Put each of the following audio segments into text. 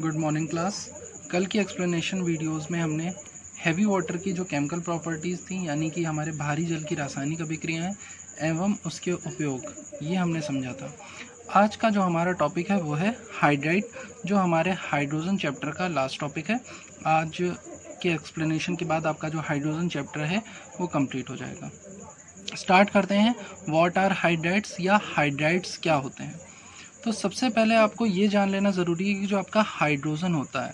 Good morning class. कल की explanation videos में हमने हैवी वाटर की जो केमिकल प्रॉपर्टीज़ थी, यानी कि हमारे भारी जल की रासायनिक अभिक्रियाएं एवं उसके उपयोग, ये हमने समझा था। आज का जो हमारा टॉपिक है वो है हाइड्राइड, जो हमारे हाइड्रोजन चैप्टर का लास्ट टॉपिक है। आज के एक्सप्लेनेशन के बाद आपका जो हाइड्रोजन चैप्टर है वो कंप्लीट हो जाएगा। स्टार्ट करते हैं। व्हाट आर हाइड्राइड्स या हाइड्राइड्स क्या होते हैं। तो सबसे पहले आपको ये जान लेना ज़रूरी है कि जो आपका हाइड्रोजन होता है,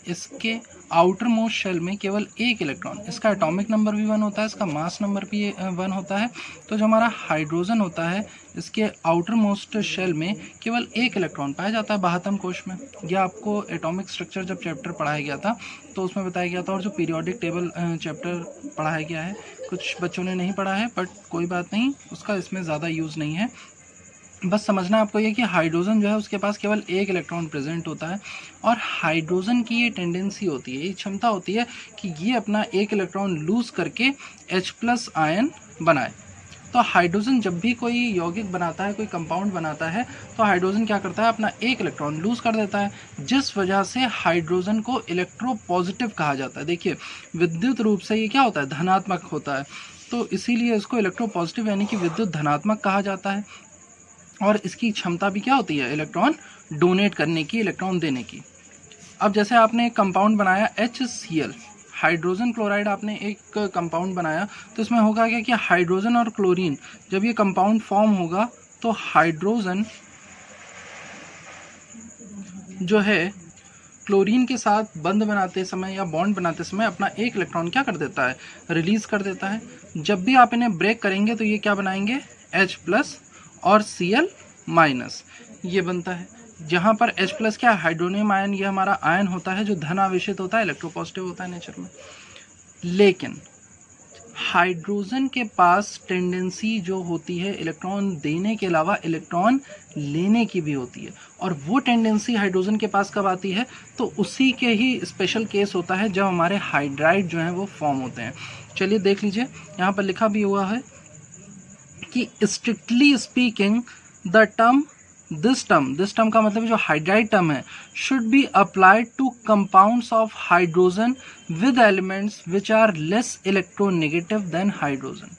इसके आउटर मोस्ट शेल में केवल एक इलेक्ट्रॉन, इसका एटॉमिक नंबर भी 1 होता है, इसका मास नंबर भी 1 होता है। तो जो हमारा हाइड्रोजन होता है, इसके आउटर मोस्ट शेल में केवल एक इलेक्ट्रॉन पाया जाता है बाह्यतम कोश में। यह आपको एटॉमिक स्ट्रक्चर जब चैप्टर पढ़ाया गया था तो उसमें बताया गया था, और जो पीरियोडिक टेबल चैप्टर पढ़ाया गया है, कुछ बच्चों ने नहीं पढ़ा है, बट कोई बात नहीं, उसका इसमें ज़्यादा यूज़ नहीं है। बस समझना आपको ये कि हाइड्रोजन जो है उसके पास केवल एक इलेक्ट्रॉन प्रेजेंट होता है, और हाइड्रोजन की ये टेंडेंसी होती है, ये क्षमता होती है कि ये अपना एक इलेक्ट्रॉन लूज करके H+ आयन बनाए। तो हाइड्रोजन जब भी कोई यौगिक बनाता है, कोई कंपाउंड बनाता है, तो हाइड्रोजन क्या करता है, अपना एक इलेक्ट्रॉन लूज कर देता है, जिस वजह से हाइड्रोजन को इलेक्ट्रोपॉजिटिव कहा जाता है। देखिए, विद्युत रूप से ये क्या होता है, धनात्मक होता है, तो इसीलिए इसको इलेक्ट्रोपॉजिटिव यानी कि विद्युत धनात्मक कहा जाता है। और इसकी क्षमता भी क्या होती है, इलेक्ट्रॉन डोनेट करने की, इलेक्ट्रॉन देने की। अब जैसे आपने एक कंपाउंड बनाया HCl, हाइड्रोजन क्लोराइड, आपने एक कंपाउंड बनाया, तो इसमें होगा क्या कि हाइड्रोजन और क्लोरीन जब ये कंपाउंड फॉर्म होगा तो हाइड्रोजन जो है क्लोरीन के साथ बंध बनाते समय या बॉन्ड बनाते समय अपना एक इलेक्ट्रॉन क्या कर देता है, रिलीज कर देता है। जब भी आप इन्हें ब्रेक करेंगे तो ये क्या बनाएंगे, H+ और Cl- ये बनता है, जहाँ पर H+ क्या, हाइड्रोनियम आयन, ये हमारा आयन होता है जो धन आवेशित होता है, इलेक्ट्रोपॉजिटिव होता है नेचर में। लेकिन हाइड्रोजन के पास टेंडेंसी जो होती है इलेक्ट्रॉन देने के अलावा इलेक्ट्रॉन लेने की भी होती है, और वो टेंडेंसी हाइड्रोजन के पास कब आती है, तो उसी के ही स्पेशल केस होता है जब हमारे हाइड्राइड जो हैं वो फॉर्म होते हैं। चलिए देख लीजिए, यहाँ पर लिखा भी हुआ है कि strictly speaking the term this term का मतलब जो हाइड्राइड टर्म है, should be applied to compounds of hydrogen with elements which are less electronegative than hydrogen.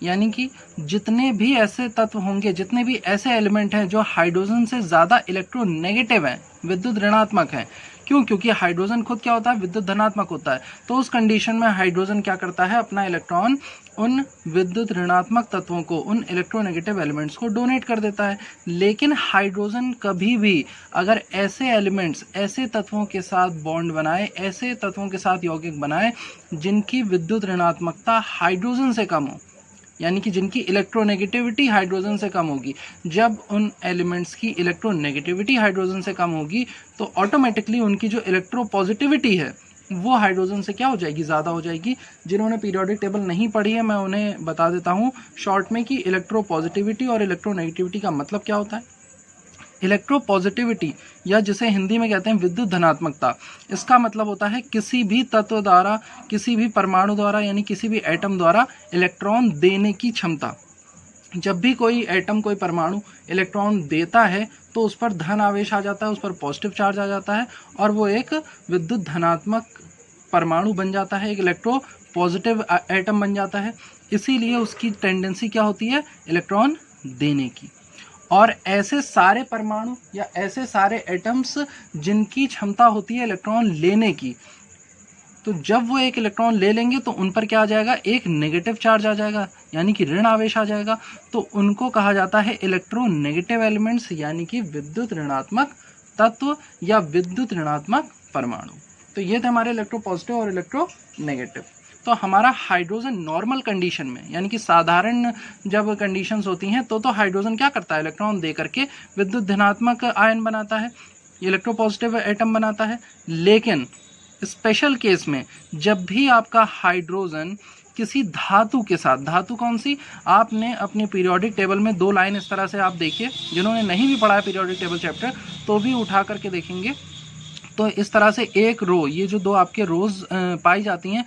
यानी कि जितने भी ऐसे तत्व होंगे, जितने भी ऐसे एलिमेंट हैं जो हाइड्रोजन से ज़्यादा इलेक्ट्रोनेगेटिव हैं, विद्युत ऋणात्मक हैं, क्योंकि हाइड्रोजन खुद क्या होता है, विद्युत धनात्मक होता है, तो उस कंडीशन में हाइड्रोजन क्या करता है, अपना इलेक्ट्रॉन उन विद्युत ऋणात्मक तत्वों को, उन इलेक्ट्रोनेगेटिव एलिमेंट्स को डोनेट कर देता है। लेकिन हाइड्रोजन कभी भी अगर ऐसे एलिमेंट्स, ऐसे तत्वों के साथ बॉन्ड बनाए, ऐसे तत्वों के साथ यौगिक बनाए जिनकी विद्युत ऋणात्मकता हाइड्रोजन से कम हो, यानी कि जिनकी इलेक्ट्रोनेगेटिविटी हाइड्रोजन से कम होगी, जब उन एलिमेंट्स की इलेक्ट्रोनेगेटिविटी हाइड्रोजन से कम होगी तो ऑटोमेटिकली उनकी जो इलेक्ट्रोपॉजिटिविटी है वो हाइड्रोजन से क्या हो जाएगी, ज़्यादा हो जाएगी। जिन्होंने पीरियोडिक टेबल नहीं पढ़ी है, मैं उन्हें बता देता हूँ शॉर्ट में कि इलेक्ट्रोपॉजिटिविटी और इलेक्ट्रोनेगेटिविटी का मतलब क्या होता है। इलेक्ट्रोपॉजिटिविटी, या जिसे हिंदी में कहते हैं विद्युत धनात्मकता, इसका मतलब होता है किसी भी तत्व द्वारा, किसी भी परमाणु द्वारा, यानी किसी भी एटम द्वारा इलेक्ट्रॉन देने की क्षमता। जब भी कोई एटम, कोई परमाणु इलेक्ट्रॉन देता है तो उस पर धन आवेश आ जाता है, उस पर पॉजिटिव चार्ज आ जाता है, और वो एक विद्युत धनात्मक परमाणु बन जाता है, एक इलेक्ट्रो पॉजिटिव एटम बन जाता है। इसीलिए उसकी टेंडेंसी क्या होती है, इलेक्ट्रॉन देने की। और ऐसे सारे परमाणु या ऐसे सारे एटम्स जिनकी क्षमता होती है इलेक्ट्रॉन लेने की, तो जब वो एक इलेक्ट्रॉन ले लेंगे तो उन पर क्या आ जाएगा, एक नेगेटिव चार्ज आ जाएगा, यानी कि ऋण आवेश आ जाएगा, तो उनको कहा जाता है इलेक्ट्रोनेगेटिव एलिमेंट्स, यानी कि विद्युत ऋणात्मक तत्व या विद्युत ऋणात्मक परमाणु। तो ये थे हमारे इलेक्ट्रोपॉजिटिव और इलेक्ट्रोनेगेटिव। तो हमारा हाइड्रोजन नॉर्मल कंडीशन में, यानी कि साधारण जब कंडीशंस होती हैं तो हाइड्रोजन क्या करता है, इलेक्ट्रॉन दे करके विद्युत धनात्मक आयन बनाता है, इलेक्ट्रोपॉजिटिव एटम बनाता है। लेकिन स्पेशल केस में जब भी आपका हाइड्रोजन किसी धातु के साथ, धातु कौन सी, आपने अपने पीरियोडिक टेबल में 2 लाइन इस तरह से आप देखिए, जिन्होंने नहीं भी पढ़ा है पीरियोडिक टेबल चैप्टर तो भी उठा करके देखेंगे, तो इस तरह से एक रो, ये जो 2 आपके रोज पाई जाती हैं,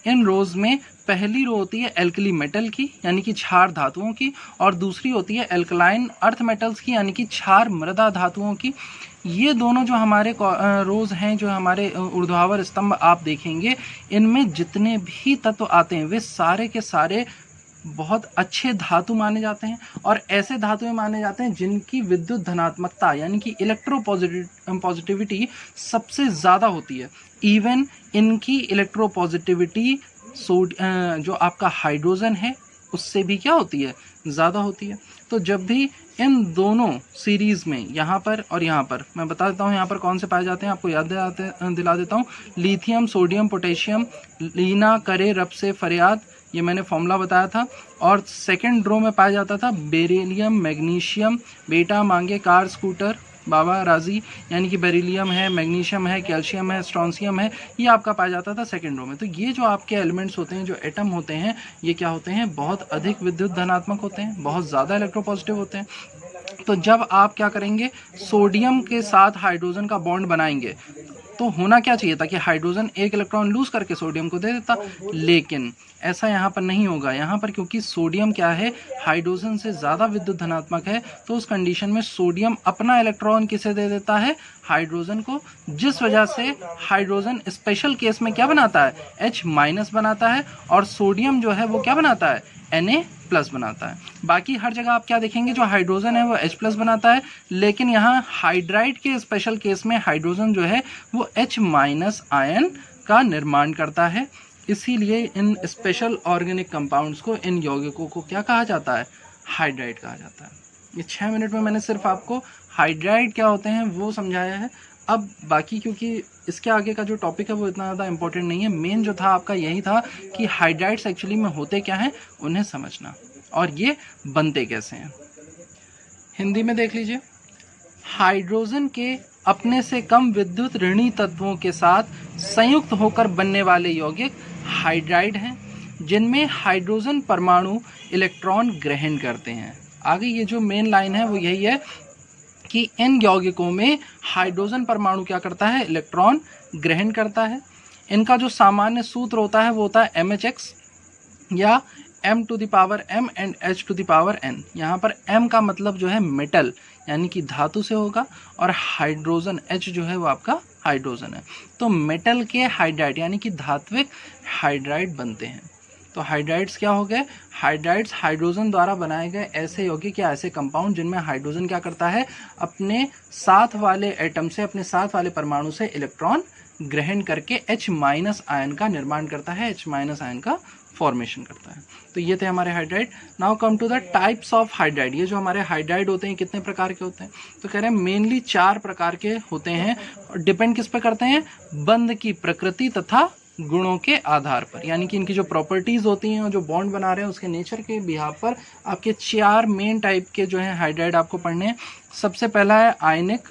इन रोज में पहली रो होती है एल्कली मेटल की, यानी कि क्षार धातुओं की, और दूसरी होती है एल्कलाइन अर्थ मेटल्स की, यानी कि क्षार मृदा धातुओं की। ये दोनों जो हमारे रोज हैं, जो हमारे ऊर्ध्वाधर स्तंभ आप देखेंगे, इनमें जितने भी तत्व आते हैं वे सारे के सारे बहुत अच्छे धातु माने जाते हैं और ऐसे धातुएं माने जाते हैं जिनकी विद्युत धनात्मकता यानी कि इलेक्ट्रोपॉजिटिविटी सबसे ज़्यादा होती है। इवन इनकी इलेक्ट्रोपॉजिटिविटी जो आपका हाइड्रोजन है उससे भी क्या होती है, ज़्यादा होती है। तो जब भी इन दोनों सीरीज़ में यहाँ पर और यहाँ पर, मैं बता देता हूँ यहाँ पर कौन से पाए जाते हैं, आपको याद दिला देता हूँ। लिथियम, सोडियम, पोटेशियम, लीना करे रब से फरियाद, ये मैंने फॉर्मूला बताया था। और सेकंड रो में पाया जाता था बेरिलियम, मैग्नीशियम, बेटा मांगे कार स्कूटर बाबा राजी, यानी कि बेरिलियम है, मैग्नीशियम है, कैल्शियम है, स्ट्रॉन्सियम है, ये आपका पाया जाता था सेकंड रो में। तो ये जो आपके एलिमेंट्स होते हैं, जो एटम होते हैं, ये क्या होते हैं, बहुत अधिक विद्युत धनात्मक होते हैं, बहुत ज़्यादा इलेक्ट्रोपॉजिटिव होते हैं। तो जब आप क्या करेंगे, सोडियम के साथ हाइड्रोजन का बॉन्ड बनाएंगे तो होना क्या चाहिए था कि हाइड्रोजन एक इलेक्ट्रॉन लूज करके सोडियम को दे देता, लेकिन ऐसा यहाँ पर नहीं होगा। यहाँ पर क्योंकि सोडियम क्या है, हाइड्रोजन से ज़्यादा विद्युत धनात्मक है, तो उस कंडीशन में सोडियम अपना इलेक्ट्रॉन किसे दे देता है, हाइड्रोजन को, जिस वजह से हाइड्रोजन स्पेशल केस में क्या बनाता है, H- बनाता है, और सोडियम जो है वो क्या बनाता है, Na+ बनाता है। बाकी हर जगह आप क्या देखेंगे, जो हाइड्रोजन है वो H+ बनाता है, लेकिन यहाँ हाइड्राइड के स्पेशल केस में हाइड्रोजन जो है वो H- आयन का निर्माण करता है। इसीलिए इन स्पेशल ऑर्गेनिक कंपाउंड्स को, इन यौगिकों को क्या कहा जाता है, हाइड्राइड कहा जाता है। ये 6 मिनट में मैंने सिर्फ आपको हाइड्राइड क्या होते हैं वो समझाया है। अब बाकी क्योंकि इसके आगे का जो टॉपिक है वो इतना ज़्यादा इंपॉर्टेंट नहीं है, मेन जो था आपका यही था कि हाइड्राइड्स एक्चुअली में होते क्या हैं, उन्हें समझना, और ये बनते कैसे हैं। हिंदी में देख लीजिए, हाइड्रोजन के अपने से कम विद्युत ऋणी तत्वों के साथ संयुक्त होकर बनने वाले यौगिक हाइड्राइड हैं, जिनमें हाइड्रोजन परमाणु इलेक्ट्रॉन ग्रहण करते हैं। आगे ये जो मेन लाइन है वो यही है कि इन यौगिकों में हाइड्रोजन परमाणु क्या करता है, इलेक्ट्रॉन ग्रहण करता है। इनका जो सामान्य सूत्र होता है वो होता है MHx या M⁴ एंड H⁴n। यहाँ पर M का मतलब जो है मेटल यानी कि धातु से होगा, और हाइड्रोजन H जो है वो आपका हाइड्रोजन है। तो मेटल के हाइड्राइड यानी कि धात्विक हाइड्राइड बनते हैं। तो हाइड्राइड्स क्या हो गए, हाइड्राइड्स हाइड्रोजन द्वारा बनाए गए ऐसे यौगिक या ऐसे कंपाउंड जिनमें हाइड्रोजन क्या करता है, अपने साथ वाले एटम से, अपने साथ वाले परमाणु से इलेक्ट्रॉन ग्रहण करके H- आयन का निर्माण करता है, H- आयन का फॉर्मेशन करता है। तो ये थे हमारे hydride. Now come to the types of hydride. ये जो हमारे हाइड्राइड होते हैं कितने प्रकार के होते हैं, तो कह रहे हैं मेनली 4 प्रकार के होते हैं, और डिपेंड किस पे करते हैं, बंध की प्रकृति तथा गुणों के आधार पर, यानी कि इनकी जो प्रॉपर्टीज़ होती हैं और जो बॉन्ड बना रहे हैं उसके नेचर के बिहाव पर आपके 4 मेन टाइप के जो है हाइड्राइड आपको पढ़ने हैं। सबसे पहला है आयनिक,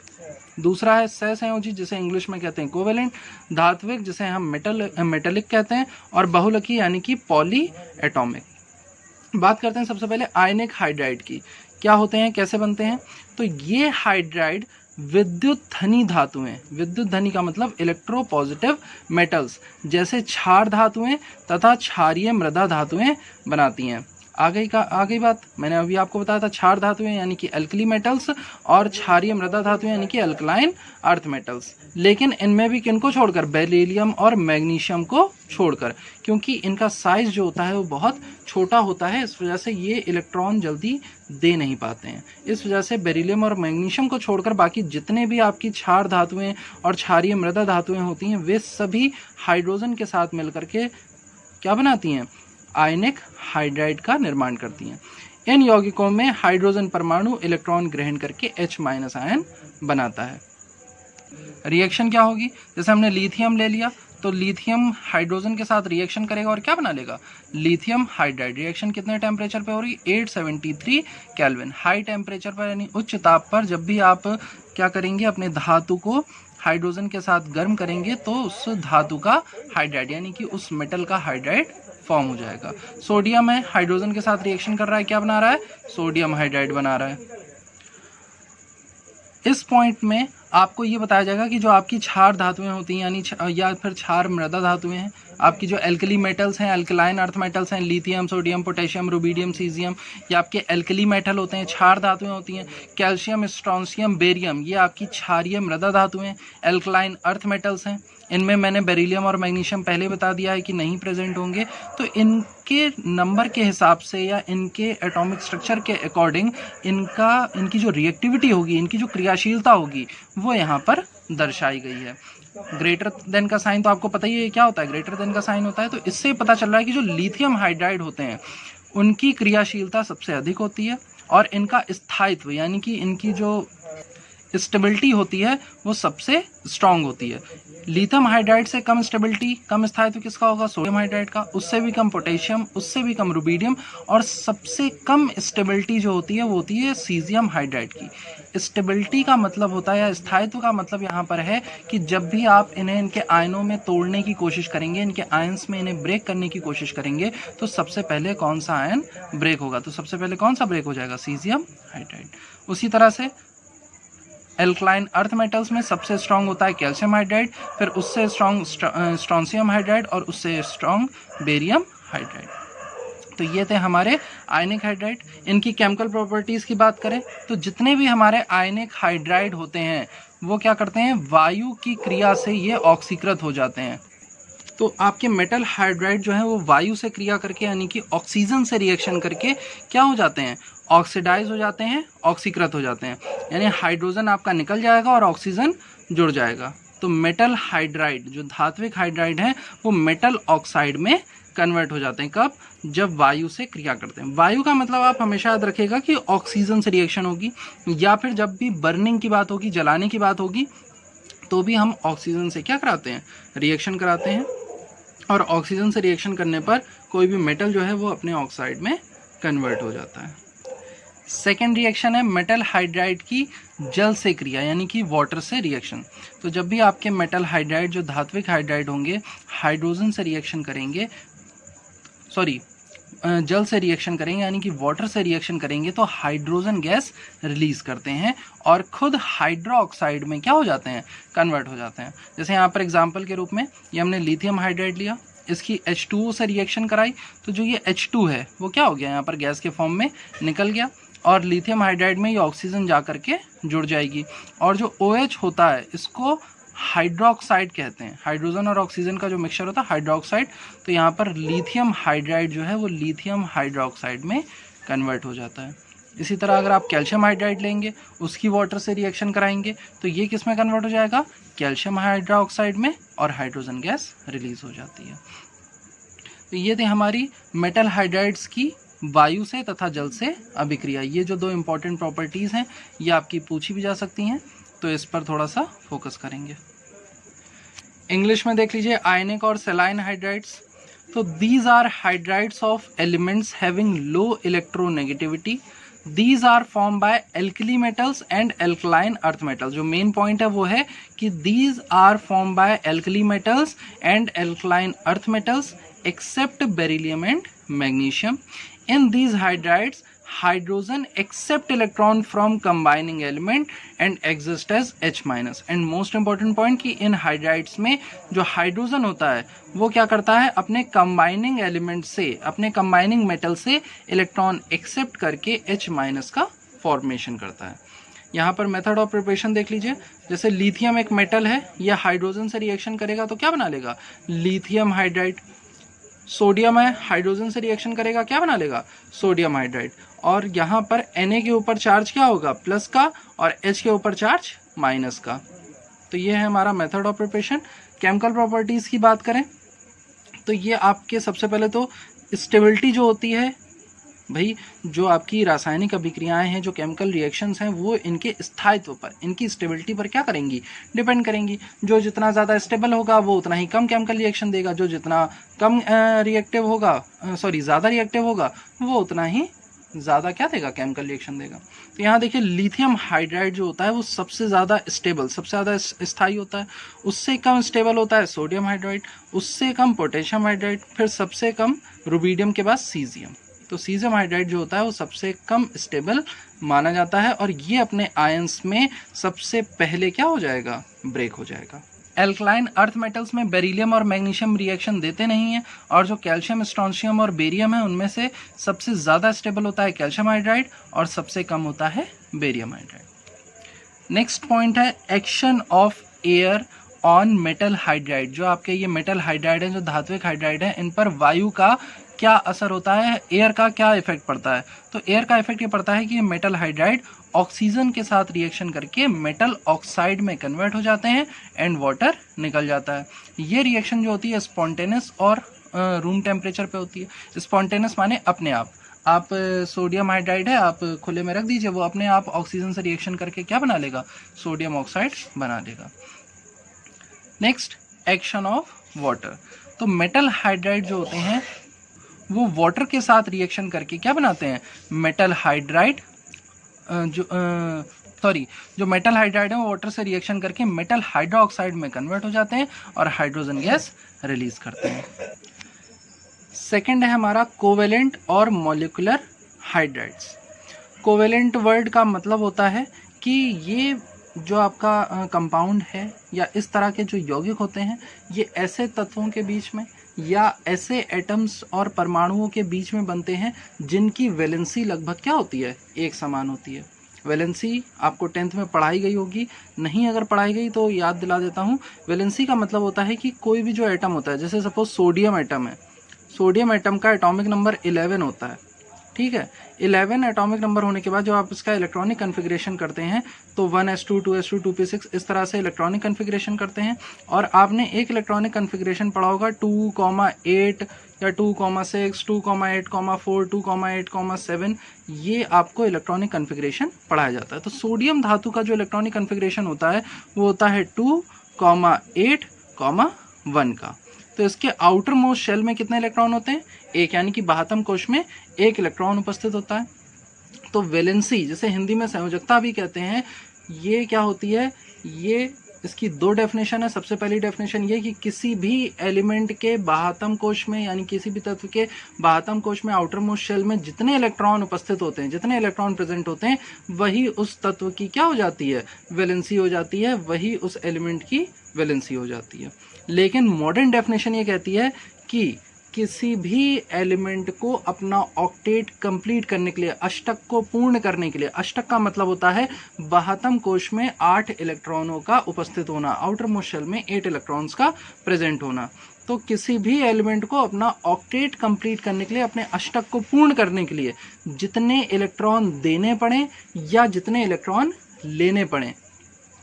दूसरा है सहसंयोजी जिसे इंग्लिश में कहते हैं कोवेलेंट, धात्विक जिसे हम मेटेलिक कहते हैं, और बहुलकी यानी कि पॉली एटॉमिक। बात करते हैं सबसे पहले आयनिक हाइड्राइड की, क्या होते हैं, कैसे बनते हैं। तो ये हाइड्राइड विद्युत धनी धातुएं, विद्युत धनी का मतलब इलेक्ट्रोपॉजिटिव मेटल्स, जैसे क्षार धातुएं तथा क्षारीय मृदा धातुएं बनाती हैं। आगे बात मैंने अभी आपको बताया था, क्षार धातुएं यानी कि अल्कली मेटल्स, और क्षारीय मृदा धातुएं यानी कि अल्कलाइन अर्थ मेटल्स। लेकिन इनमें भी किनको छोड़कर, बेरिलियम और मैग्नीशियम को छोड़कर, क्योंकि इनका साइज जो होता है वो बहुत छोटा होता है, इस वजह से ये इलेक्ट्रॉन जल्दी दे नहीं पाते हैं। इस वजह से बेरिलियम और मैग्नीशियम को छोड़कर बाकी जितने भी आपकी क्षार धातुएं और क्षारीय मृदा धातुएं होती हैं वे सभी हाइड्रोजन के साथ मिलकर के क्या बनाती हैं, आयनिक हाइड्राइड का निर्माण करती हैं। इन यौगिकों में हाइड्रोजन परमाणु इलेक्ट्रॉन ग्रहण करके H- आयन बनाता है। रिएक्शन क्या होगी, जैसे हमने लिथियम ले लिया, तो लिथियम हाइड्रोजन के साथ रिएक्शन करेगा और क्या बना लेगा, लिथियम हाइड्राइड। रिएक्शन कितने टेम्परेचर पे हो रही, 873 केल्विन। हाई टेम्परेचर पर यानी उच्च ताप पर जब भी आप क्या करेंगे, अपने धातु को हाइड्रोजन के साथ गर्म करेंगे तो उस धातु का हाइड्राइड यानी कि उस मेटल का हाइड्राइड फॉर्म हो जाएगा। सोडियम है, हाइड्रोजन के साथ रिएक्शन कर रहा है, क्या बना रहा है, सोडियम हाइड्राइड बना रहा है। इस पॉइंट में आपको ये बताया जाएगा कि जो आपकी क्षार धातुएं होती हैं यानी या फिर क्षार मृदा धातुएं हैं, आपकी जो एल्कली मेटल्स हैं, एल्कलाइन अर्थ मेटल्स हैं, lithium, sodium, potassium, rubidium, caesium, ये आपके एल्कली मेटल होते हैं, क्षार धातुएं होती हैं। कैल्शियम, स्ट्रोंसियम, बेरियम, ये आपकी क्षारीय मृदा धातुएं, एल्कलाइन अर्थ मेटल्स हैं। इनमें मैंने बेरिलियम और मैग्नीशियम पहले बता दिया है कि नहीं प्रेजेंट होंगे, तो इनके नंबर के हिसाब से या इनके एटॉमिक स्ट्रक्चर के अकॉर्डिंग इनकी जो रिएक्टिविटी होगी, इनकी जो क्रियाशीलता होगी, वो यहाँ पर दर्शाई गई है। ग्रेटर देन का साइन तो आपको पता ही है क्या होता है, ग्रेटर देन का साइन होता है। तो इससे पता चल रहा है कि जो लिथियम हाइड्राइड होते हैं उनकी क्रियाशीलता सबसे अधिक होती है और इनका स्थायित्व यानी कि इनकी जो स्टेबिलिटी होती है वो सबसे स्ट्रांग होती है। लिथियम हाइड्राइड से कम स्टेबिलिटी, कम स्थायित्व किसका होगा? सोडियम हाइड्राइड का। उससे भी कम पोटेशियम, उससे भी कम रुबिडियम, और सबसे कम स्टेबिलिटी जो होती है वो होती है सीजियम हाइड्राइड की। स्टेबिलिटी का मतलब होता है या स्थायित्व का मतलब यहाँ पर है कि जब भी आप इन्हें इनके आयनों में तोड़ने की कोशिश करेंगे, इनके आयंस में इन्हें ब्रेक करने की कोशिश करेंगे, तो सबसे पहले कौन सा आयन ब्रेक होगा? तो सबसे पहले कौन सा ब्रेक हो जाएगा? Caesium hydride. उसी तरह से एल्कलाइन अर्थ मेटल्स में सबसे स्ट्रांग होता है कैल्शियम हाइड्राइड, फिर उससे स्ट्रांग स्ट्रोंसियम हाइड्राइड और उससे स्ट्रांग बेरियम हाइड्राइड। तो ये थे हमारे आयनिक हाइड्राइड। इनकी केमिकल प्रॉपर्टीज़ की बात करें तो जितने भी हमारे आयनिक हाइड्राइड होते हैं वो क्या करते हैं? वायु की क्रिया से ये ऑक्सीकृत हो जाते हैं। तो आपके मेटल हाइड्राइड जो है वो वायु से क्रिया करके यानी कि ऑक्सीजन से रिएक्शन करके क्या हो जाते हैं? ऑक्सीडाइज हो जाते हैं, ऑक्सीकृत हो जाते हैं। यानी हाइड्रोजन आपका निकल जाएगा और ऑक्सीजन जुड़ जाएगा। तो मेटल हाइड्राइड जो धात्विक हाइड्राइड है वो मेटल ऑक्साइड में कन्वर्ट हो जाते हैं। कब? जब वायु से क्रिया करते हैं। वायु का मतलब आप हमेशा याद रखिएगा कि ऑक्सीजन से रिएक्शन होगी, या फिर जब भी बर्निंग की बात होगी, जलाने की बात होगी, तो भी हम ऑक्सीजन से क्या कराते हैं? रिएक्शन कराते हैं। और ऑक्सीजन से रिएक्शन करने पर कोई भी मेटल जो है वो अपने ऑक्साइड में कन्वर्ट हो जाता है। सेकेंड रिएक्शन है मेटल हाइड्राइड की जल से क्रिया यानी कि वाटर से रिएक्शन। तो जब भी आपके मेटल हाइड्राइड जो धात्विक हाइड्राइड होंगे हाइड्रोजन से रिएक्शन करेंगे, जल से रिएक्शन करेंगे यानी कि वाटर से रिएक्शन करेंगे, तो हाइड्रोजन गैस रिलीज करते हैं और खुद हाइड्रो ऑक्साइड में क्या हो जाते हैं? कन्वर्ट हो जाते हैं। जैसे यहाँ पर एग्जांपल के रूप में ये हमने लिथियम हाइड्राइड लिया, इसकी H2O से रिएक्शन कराई, तो जो ये H2 है वो क्या हो गया? यहाँ पर गैस के फॉर्म में निकल गया और लिथियम हाइड्राइड में ये ऑक्सीजन जा करके जुड़ जाएगी। और जो OH होता है इसको हाइड्रोक्साइड कहते हैं। हाइड्रोजन और ऑक्सीजन का जो मिक्सचर होता है हाइड्रोक्साइड। तो यहाँ पर लिथियम हाइड्राइड जो है वो लिथियम हाइड्रोक्साइड में कन्वर्ट हो जाता है। इसी तरह अगर आप कैल्शियम हाइड्राइड लेंगे, उसकी वाटर से रिएक्शन कराएंगे, तो ये किस में कन्वर्ट हो जाएगा? कैल्शियम हाइड्रोक्साइड में, और हाइड्रोजन गैस रिलीज हो जाती है। तो ये थे हमारी मेटल हाइड्राइड्स की वायु से तथा जल से अभिक्रिया। ये जो दो इंपॉर्टेंट प्रॉपर्टीज़ हैं ये आपकी पूछी भी जा सकती हैं, तो इस पर थोड़ा सा फोकस करेंगे। इंग्लिश में देख लीजिए आयनिक और सेलाइन हाइड्राइड्स। तो these are hydrides of elements having low electronegativity. These are form by alkali metals and alkaline earth metals. जो मेन पॉइंट है वो है कि these are form by alkali metals and alkaline earth metals except beryllium and magnesium. In these hydrides, hydrogen accept electron from combining element and exist as H-। And most important point कि इन hydrides में जो hydrogen होता है वो क्या करता है? अपने कंबाइनिंग एलिमेंट से, अपने कंबाइनिंग मेटल से इलेक्ट्रॉन एक्सेप्ट करके H- का फॉर्मेशन करता है। यहाँ पर मेथड ऑफ प्रिपरेशन देख लीजिए। जैसे लिथियम एक मेटल है, यह हाइड्रोजन से रिएक्शन करेगा तो क्या बना लेगा? Lithium hydride. सोडियम है, हाइड्रोजन से रिएक्शन करेगा, क्या बना लेगा? Sodium hydride. और यहाँ पर Na के ऊपर चार्ज क्या होगा? प्लस का, और H के ऊपर चार्ज माइनस का। तो ये है हमारा method of preparation. Chemical properties की बात करें तो ये आपके सबसे पहले तो स्टेबिलिटी जो होती है, भाई जो आपकी रासायनिक अभिक्रियाएं हैं, जो केमिकल रिएक्शंस हैं, वो इनके स्थायित्व पर, इनकी स्टेबिलिटी पर क्या करेंगी? डिपेंड करेंगी। जो जितना ज़्यादा स्टेबल होगा वो उतना ही कम केमिकल रिएक्शन देगा, जो जितना कम रिएक्टिव होगा, ज़्यादा रिएक्टिव होगा, वो उतना ही ज़्यादा क्या देगा? केमिकल रिएक्शन देगा। तो यहाँ देखिए लिथियम हाइड्राइड जो होता है वो सबसे ज़्यादा स्टेबल, सबसे ज़्यादा स्थायी होता है। उससे कम स्टेबल होता है सोडियम हाइड्राइड, उससे कम पोटेशियम हाइड्राइड, फिर सबसे कम रुबिडियम के बाद सीजियम। तो सीजियम हाइड्राइड जो होता है वो सबसे कम स्टेबल माना जाता है और ये अपने आयंस में सबसे पहले क्या हो जाएगा, ब्रेक हो जाएगा। एल्कलाइन अर्थ मेटल्स में बेरिलियम और मैग्नीशियम रिएक्शन देते नहीं है और जो कैल्शियम, स्ट्रोंशियम और बेरियम है उनमें से सबसे ज़्यादा स्टेबल होता है कैल्शियम हाइड्राइड और सबसे कम होता है बेरियम हाइड्राइड। नेक्स्ट पॉइंट है action of air on metal hydride. जो आपके ये मेटल हाइड्राइड है, जो धात्विक हाइड्राइड है, इन पर वायु का क्या असर होता है, एयर का क्या इफेक्ट पड़ता है। तो एयर का इफेक्ट ये पड़ता है कि ये मेटल हाइड्राइड ऑक्सीजन के साथ रिएक्शन करके मेटल ऑक्साइड में कन्वर्ट हो जाते हैं एंड वाटर निकल जाता है। ये रिएक्शन जो होती है स्पॉन्टेनियस और रूम टेम्परेचर पे होती है। स्पॉन्टेनियस माने अपने आप सोडियम हाइड्राइड है, आप खुले में रख दीजिए, वो अपने आप ऑक्सीजन से रिएक्शन करके क्या बना लेगा, सोडियम ऑक्साइड बना लेगा। Next, action of water. तो मेटल हाइड्राइड जो होते हैं वो वाटर के साथ रिएक्शन करके क्या बनाते हैं, मेटल हाइड्राइड जो मेटल हाइड्राइड है वो वाटर से रिएक्शन करके मेटल हाइड्रोक्साइड में कन्वर्ट हो जाते हैं और हाइड्रोजन गैस रिलीज करते हैं। सेकंड है हमारा कोवेलेंट और मॉलिक्यूलर हाइड्राइड्स। कोवेलेंट वर्ड का मतलब होता है कि ये जो आपका कंपाउंड है या इस तरह के जो यौगिक होते हैं ये ऐसे तत्वों के बीच में या ऐसे एटम्स और परमाणुओं के बीच में बनते हैं जिनकी वैलेंसी लगभग क्या होती है, एक समान होती है। वैलेंसी आपको 10th में पढ़ाई गई होगी, नहीं अगर पढ़ाई गई तो याद दिला देता हूँ। वैलेंसी का मतलब होता है कि कोई भी जो एटम होता है, जैसे सपोज सोडियम एटम है, सोडियम एटम का एटॉमिक नंबर 11 होता है, ठीक है। 11 एटॉमिक नंबर होने के बाद जो आप इसका इलेक्ट्रॉनिक कन्फिग्रेशन करते हैं तो 1s2 2s2 2p6 इस तरह से इलेक्ट्रॉनिक कन्फिग्रेशन करते हैं। और आपने एक इलेक्ट्रॉनिक कन्फिग्रेशन पढ़ा होगा 2,8 या 2,6 2,8,4 2,8,7, ये आपको इलेक्ट्रॉनिक कन्फिग्रेशन पढ़ाया जाता है। तो सोडियम धातु का जो इलेक्ट्रॉनिक कन्फिग्रेशन होता है वो होता है 2,8,1 का। तो इसके आउटर मोस्ट शेल में कितने इलेक्ट्रॉन होते हैं, एक, यानी कि बाह्यतम कोश में एक इलेक्ट्रॉन उपस्थित होता है। तो वैलेंसी, जिसे हिंदी में संयोजकता भी कहते हैं, ये क्या होती है, ये इसकी दो डेफिनेशन है। सबसे पहली डेफिनेशन ये कि किसी भी एलिमेंट के बाह्यतम कोश में, यानी किसी भी तत्व के बाह्यतम कोश में आउटर मोस्ट शेल में जितने इलेक्ट्रॉन उपस्थित होते हैं, जितने इलेक्ट्रॉन प्रेजेंट होते हैं, वही उस तत्व की क्या हो जाती है, वैलेंसी हो जाती है, वही उस एलिमेंट की वैलेंसी हो जाती है। लेकिन मॉडर्न डेफिनेशन ये कहती है कि किसी भी एलिमेंट को अपना ऑक्टेट कंप्लीट करने के लिए, अष्टक को पूर्ण करने के लिए, अष्टक का मतलब होता है बाह्यतम कोश में 8 इलेक्ट्रॉनों का उपस्थित होना, आउटर मोस्ट शेल में 8 इलेक्ट्रॉन्स का प्रेजेंट होना। तो किसी भी एलिमेंट को अपना ऑक्टेट कंप्लीट करने के लिए, अपने अष्टक को पूर्ण करने के लिए जितने इलेक्ट्रॉन देने पड़े या जितने इलेक्ट्रॉन लेने पड़े,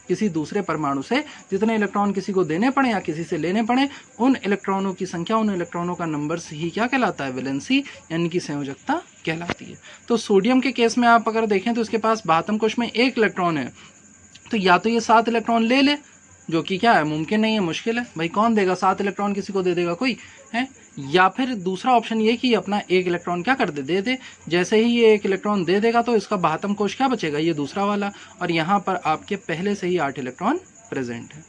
किसी दूसरे परमाणु से जितने इलेक्ट्रॉन किसी को देने पड़े या किसी से लेने पड़े, उन इलेक्ट्रॉनों की संख्या, उन इलेक्ट्रॉनों का नंबर से ही क्या कहलाता है, वैलेंसी यानी कि संयोजकता कहलाती है। तो सोडियम के केस में आप अगर देखें तो इसके पास बाह्यतम कोश में 1 इलेक्ट्रॉन है, तो या तो ये 7 इलेक्ट्रॉन ले ले, जो कि क्या है, मुमकिन नहीं है, मुश्किल है भाई, कौन देगा 7 इलेक्ट्रॉन, किसी को दे देगा कोई है। या फिर दूसरा ऑप्शन ये कि अपना 1 इलेक्ट्रॉन क्या कर दे दे। जैसे ही ये 1 इलेक्ट्रॉन दे देगा तो इसका बाह्यतम कोश क्या बचेगा, ये दूसरा वाला, और यहाँ पर आपके पहले से ही 8 इलेक्ट्रॉन प्रेजेंट है।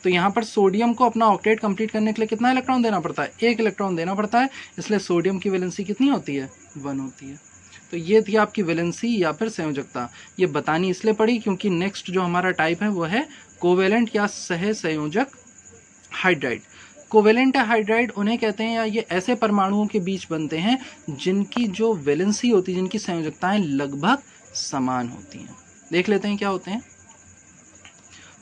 तो यहाँ पर सोडियम को अपना ऑक्टेट कंप्लीट करने के लिए कितना इलेक्ट्रॉन देना पड़ता है, 1 इलेक्ट्रॉन देना पड़ता है, इसलिए सोडियम की वैलेंसी कितनी होती है, 1 होती है। तो ये थी आपकी वैलेंसी या फिर संयोजकता। ये बतानी इसलिए पड़ी क्योंकि नेक्स्ट जो हमारा टाइप है वो है कोवेलेंट या सह संयोजक हाइड्राइड। कोवेलेंट हाइड्राइड उन्हें कहते हैं, या ये ऐसे परमाणुओं के बीच बनते हैं जिनकी जो वैलेंसी होती है, जिनकी संयोजकताएं लगभग समान होती हैं। देख लेते हैं क्या होते हैं।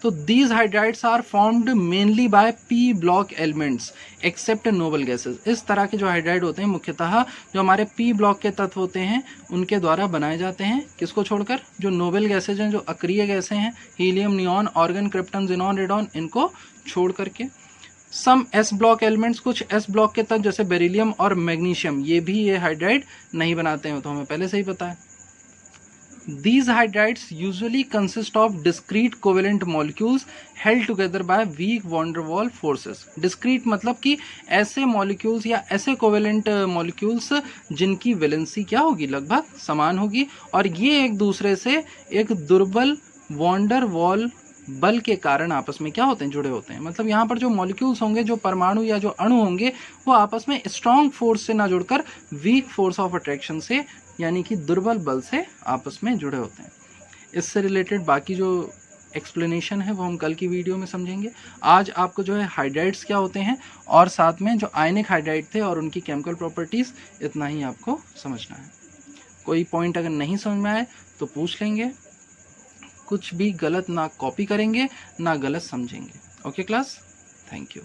तो these hydrides are formed mainly by P block elements except noble gases. इस तरह के जो हाइड्राइड होते हैं मुख्यतः जो हमारे पी ब्लॉक के तत्व होते हैं उनके द्वारा बनाए जाते हैं। किसको छोड़कर, जो नोबल गैसेज हैं, जो अक्रिय गैसें हैं, helium, neon, organ, krypton, xenon, radon, इनको छोड़ करके। सम एस ब्लॉक एलिमेंट्स, कुछ एस ब्लॉक के तत्व जैसे बेरिलियम और मैग्नीशियम, ये भी ये हाइड्राइड नहीं बनाते हैं, तो हमें पहले से ही पता है। These hydrides usually consist of discrete covalent molecules held together by weak van der Waals forces. Discrete मतलब कि ऐसे molecules या ऐसे covalent molecules जिनकी वैलेंसी क्या होगी, लगभग समान होगी, और ये एक दूसरे से एक दुर्बल van der Waals बल के कारण आपस में क्या होते हैं, जुड़े होते हैं। मतलब यहाँ पर जो मॉलिक्यूल्स होंगे, जो परमाणु या जो अणु होंगे, वो आपस में स्ट्रॉन्ग फोर्स से ना जुड़कर वीक फोर्स ऑफ अट्रैक्शन से, यानी कि दुर्बल बल से आपस में जुड़े होते हैं। इससे रिलेटेड बाकी जो एक्सप्लेनेशन है वो हम कल की वीडियो में समझेंगे। आज आपको जो है हाइड्राइड्स क्या होते हैं और साथ में जो आयनिक हाइड्राइड थे और उनकी केमिकल प्रॉपर्टीज़, इतना ही आपको समझना है। कोई पॉइंट अगर नहीं समझ में आए तो पूछ लेंगे, कुछ भी गलत ना कॉपी करेंगे ना गलत समझेंगे। Okay class, thank you.